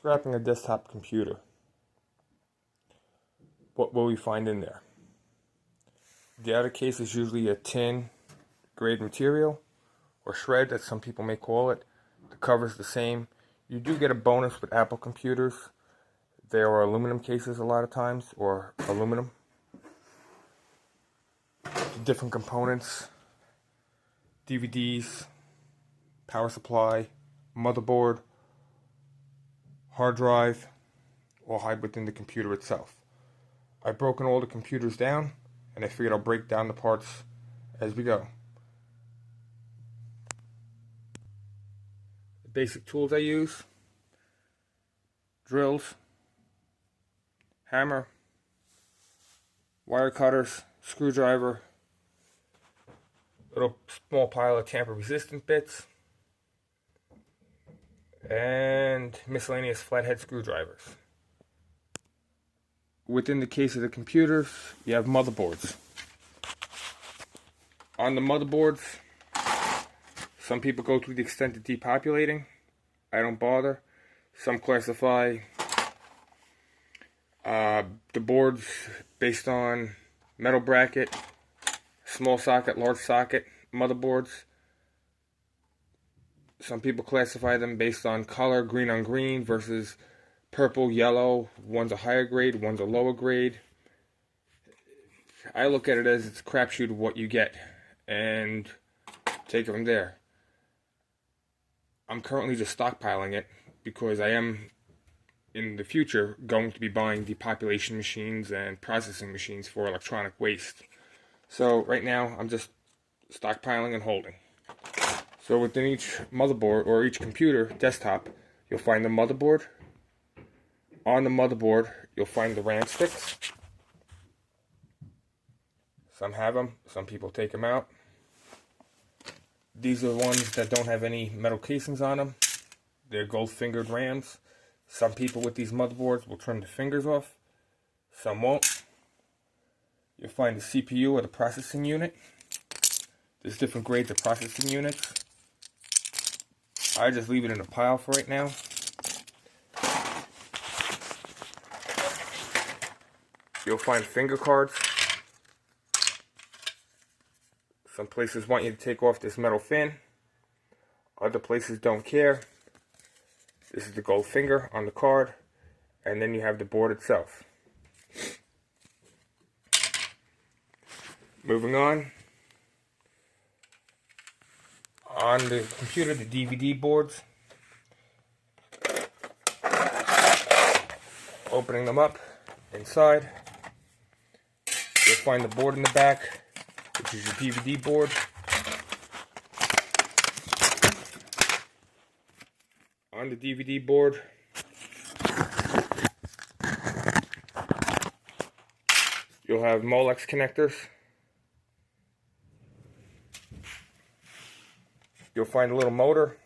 Scrapping a desktop computer. What will we find in there? The outer case is usually a tin grade material, or shred as some people may call it. The cover's the same. You do get a bonus with Apple computers. There are aluminum cases a lot of times, or aluminum. Different components, DVDs, power supply, motherboard, hard drive, all hide within the computer itself. I've broken all the computers down, and I figured I'll break down the parts as we go. The basic tools I use: drills, hammer, wire cutters, screwdriver, little small pile of tamper resistant bits, and miscellaneous flathead screwdrivers. Within the case of the computers, you have motherboards. On the motherboards, some people go to the extent of depopulating. I don't bother. Some classify the boards based on metal bracket, small socket, large socket motherboards. Some people classify them based on color, green on green versus purple, yellow. One's a higher grade, one's a lower grade. I look at it as it's a crapshoot of what you get and take it from there. I'm currently just stockpiling it because I am in the future going to be buying depopulation machines and processing machines for electronic waste. So right now I'm just stockpiling and holding. So within each motherboard or each computer desktop, you'll find the motherboard. On the motherboard, you'll find the RAM sticks. Some have them, some people take them out. These are the ones that don't have any metal casings on them. They're gold-fingered RAMs. Some people with these motherboards will trim the fingers off. Some won't. You'll find the CPU or the processing unit. There's different grades of processing units. I just leave it in a pile for right now. You'll find finger cards. Some places want you to take off this metal fin. Other places don't care. This is the gold finger on the card. And then you have the board itself. Moving on. On the computer, the DVD boards. Opening them up inside. You'll find the board in the back, which is your DVD board. On the DVD board, you'll have Molex connectors. You'll find a little motor,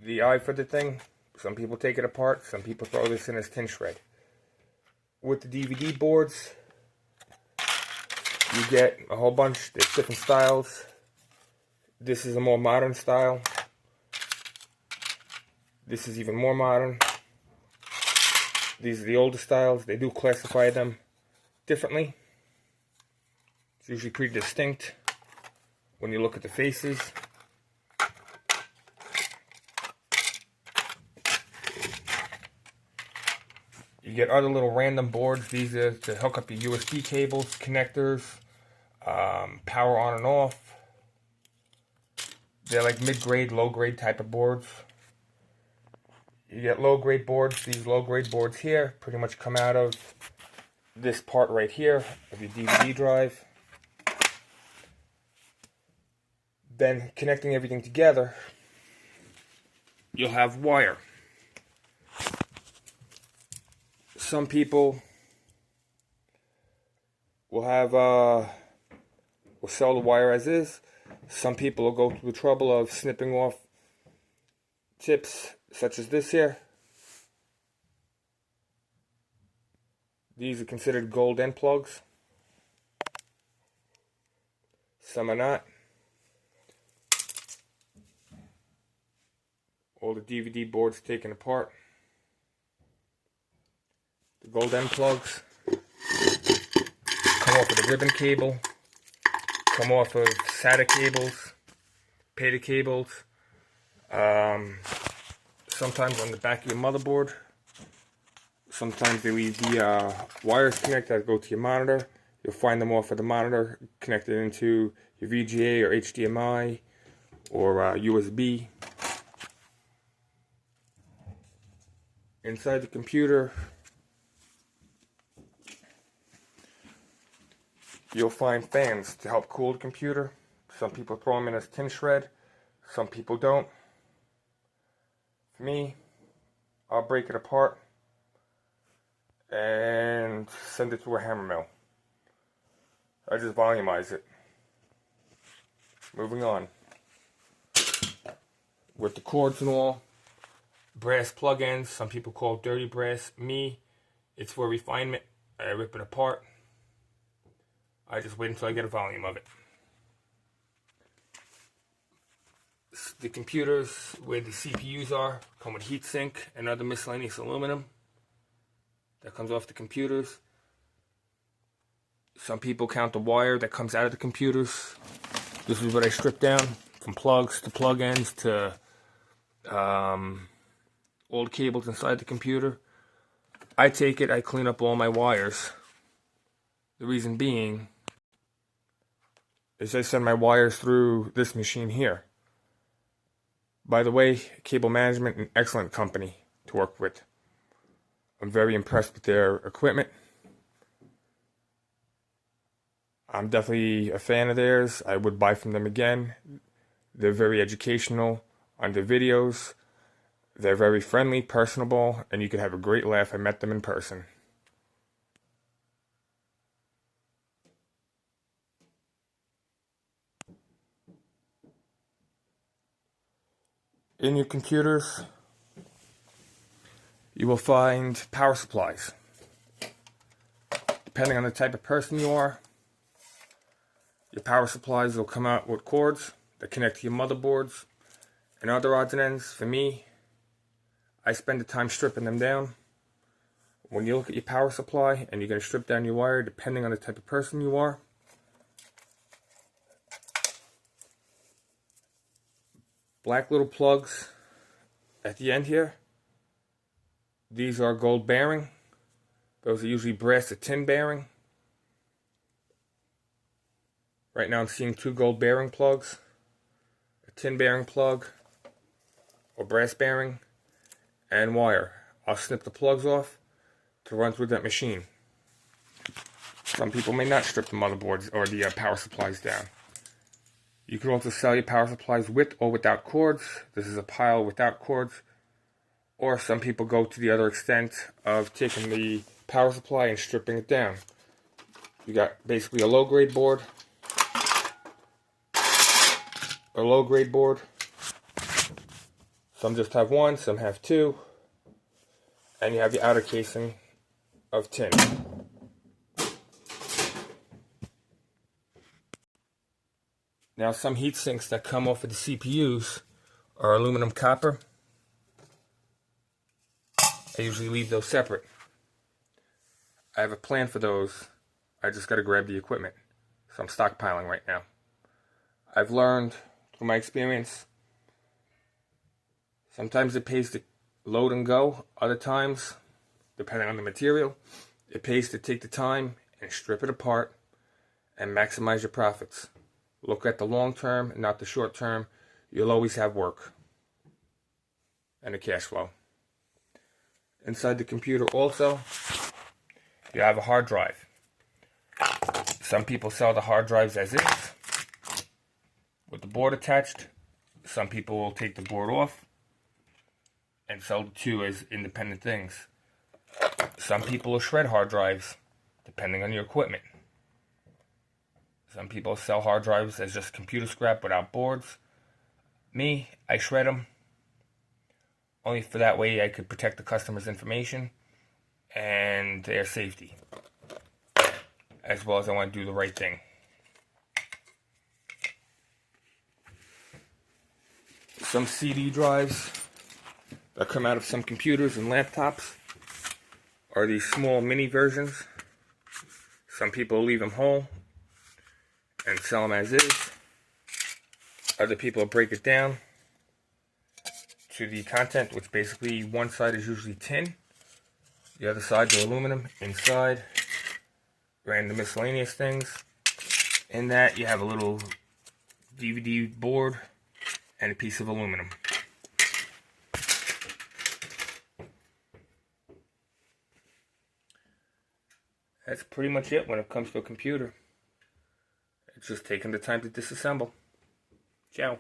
the eye for the thing. Some people take it apart, some people throw this in as tin shred. With the DVD boards, you get a whole bunch. There's different styles. This is a more modern style. This is even more modern. These are the older styles. They do classify them differently. It's usually pretty distinct when you look at the faces. You get other little random boards. These are to hook up your USB cables, connectors, power on and off. They're like mid-grade, low-grade type of boards. You get low-grade boards. These low-grade boards here pretty much come out of this part right here of your DVD drive. Then connecting everything together, you'll have wire. Some people will have will sell the wire as is. Some people will go through the trouble of snipping off tips such as this here. These are considered gold end plugs. Some are not. all the DVD boards taken apart. The gold end plugs come off of the ribbon cable, come off of SATA cables, PATA cables, sometimes on the back of your motherboard. Sometimes they leave the wires connected that go to your monitor. You'll find them off of the monitor connected into your VGA or HDMI or USB. Inside the computer, you'll find fans to help cool the computer. Some people throw them in as tin shred, some people don't. For me, I'll break it apart and send it to a hammer mill. I just volumize it. Moving on. With the cords and all, brass plug ends, some people call it dirty brass. Me, it's for refinement. I rip it apart. I just wait until I get a volume of it. The computers where the CPUs are come with heatsink and other miscellaneous aluminum that comes off the computers. Some people count the wire that comes out of the computers. This is what I strip down, from plugs to plug ends to old cables inside the computer. I take it, I clean up all my wires. The reason being is I send my wires through this machine here. By the way, Cable Management, an excellent company to work with. I'm very impressed with their equipment. I'm definitely a fan of theirs. I would buy from them again. They're very educational on their videos. They're very friendly, personable, and you could have a great laugh. I met them in person. In your computers, you will find power supplies. Depending on the type of person you are, your power supplies will come out with cords that connect to your motherboards and other odds and ends. For me, I spend the time stripping them down. When you look at your power supply and you're going to strip down your wire, depending on the type of person you are, black little plugs at the end here. These are gold bearing. Those are usually brass to tin bearing. Right now I'm seeing 2 gold bearing plugs, a tin bearing plug, or brass bearing, and wire. I'll snip the plugs off to run through that machine. Some people may not strip the motherboards or the power supplies down. You can also sell your power supplies with or without cords. This is a pile without cords. Or some people go to the other extent of taking the power supply and stripping it down. You got basically a low grade board, a low grade board. Some just have 1, some have 2, and you have the outer casing of tin. Now some heat sinks that come off of the CPUs are aluminum copper. I usually leave those separate. I have a plan for those. I just got to grab the equipment. So I'm stockpiling right now. I've learned through my experience, sometimes it pays to load and go. Other times, depending on the material, it pays to take the time and strip it apart and maximize your profits. Look at the long term, not the short term. You'll always have work and a cash flow. Inside the computer also, you have a hard drive. Some people sell the hard drives as is, with the board attached. Some people will take the board off and sell the two as independent things. Some people will shred hard drives, depending on your equipment. Some people sell hard drives as just computer scrap without boards. Me, I shred them. Only for that way I could protect the customer's information and their safety. As well as I want to do the right thing. Some CD drives that come out of some computers and laptops are these small mini versions. Some people leave them whole and sell them as is. Other people break it down to the content, which basically one side is usually tin, the other side's aluminum. Inside, random miscellaneous things. In that, you have a little DVD board and a piece of aluminum. That's pretty much it when it comes to a computer. It's just taking the time to disassemble. Ciao.